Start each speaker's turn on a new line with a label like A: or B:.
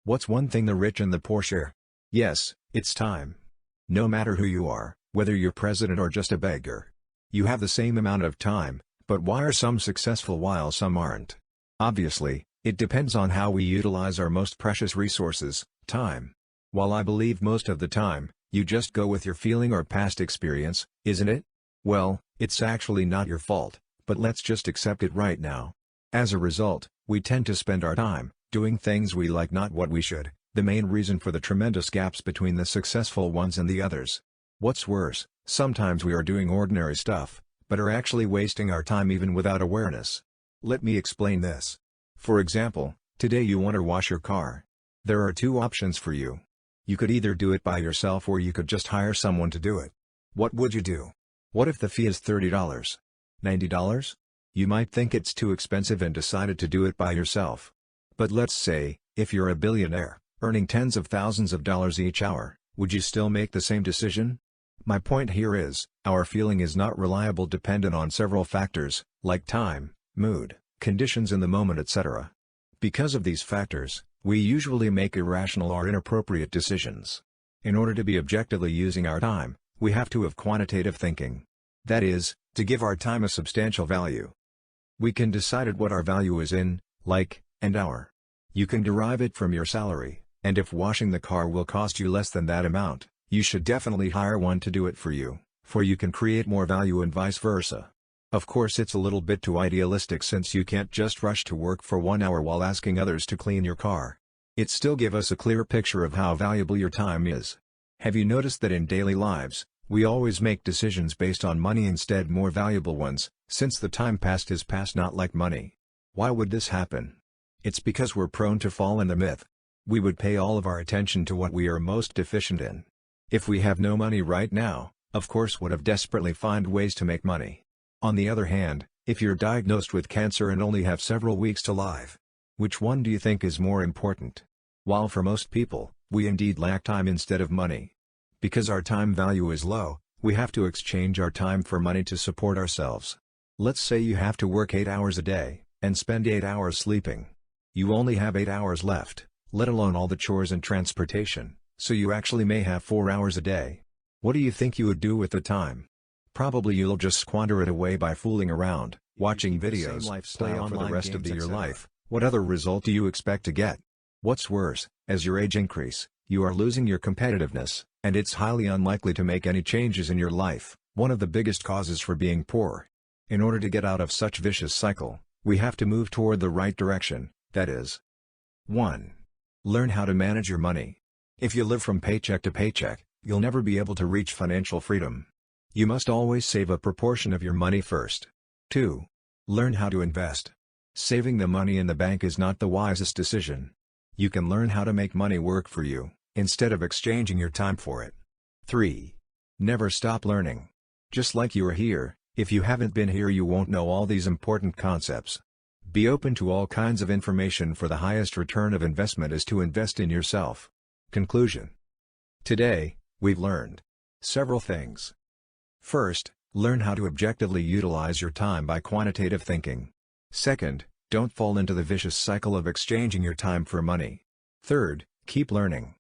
A: What's one thing the rich and the poor share? Yes, it's time. No matter who you are, whether you're president or just a beggar, you have the same amount of time, but why are some successful while some aren't? Obviously, it depends on how we utilize our most precious resources, time. While I believe most of the time, you just go with your feeling or past experience, isn't it? Well, it's actually not your fault, but let's just accept it right now. As a result, we tend to spend our time doing things we like, not what we should, the main reason for the tremendous gaps between the successful ones and the others. What's worse, sometimes we are doing ordinary stuff, but are actually wasting our time even without awareness. Let me explain this. For example, today you want to wash your car. There are two options for you. You could either do it by yourself or you could just hire someone to do it. What would you do? What if the fee is $30? $90? You might think it's too expensive and decided to do it by yourself. But let's say, if you're a billionaire, earning tens of thousands of dollars each hour, would you still make the same decision? My point here is, our feeling is not reliable, dependent on several factors, like time, mood, conditions in the moment, etc. Because of these factors, we usually make irrational or inappropriate decisions. In order to be objectively using our time, we have to have quantitative thinking. That is, to give our time a substantial value. We can decide what our value is in, like, and hour. You can derive it from your salary, and if washing the car will cost you less than that amount, you should definitely hire one to do it for you, for you can create more value and vice versa. Of course, it's a little bit too idealistic, since you can't just rush to work for 1 hour while asking others to clean your car. It still gives us a clear picture of how valuable your time is. Have you noticed that in daily lives, we always make decisions based on money instead, more valuable ones, since the time past is past, not like money? Why would this happen? It's because we're prone to fall in the myth. We would pay all of our attention to what we are most deficient in. If we have no money right now, of course would have desperately find ways to make money. On the other hand, if you're diagnosed with cancer and only have several weeks to live, which one do you think is more important? While for most people, we indeed lack time instead of money. Because our time value is low, we have to exchange our time for money to support ourselves. Let's say you have to work 8 hours a day, and spend 8 hours sleeping. You only have 8 hours left, let alone all the chores and transportation, so you actually may have 4 hours a day. What do you think you would do with the time? Probably you'll just squander it away by fooling around, watching videos, play online for the rest of your life. What other result do you expect to get? What's worse, as your age increase, you are losing your competitiveness, and it's highly unlikely to make any changes in your life, one of the biggest causes for being poor. In order to get out of such vicious cycle, we have to move toward the right direction, that is. 1. Learn how to manage your money. If you live from paycheck to paycheck, you'll never be able to reach financial freedom. You must always save a proportion of your money first. 2. Learn how to invest. Saving the money in the bank is not the wisest decision. You can learn how to make money work for you, instead of exchanging your time for it. 3. Never stop learning. Just like you are here, if you haven't been here you won't know all these important concepts. Be open to all kinds of information, for the highest return of investment is to invest in yourself. Conclusion. Today, we've learned several things. First, learn how to objectively utilize your time by quantitative thinking. Second, don't fall into the vicious cycle of exchanging your time for money. Third, keep learning.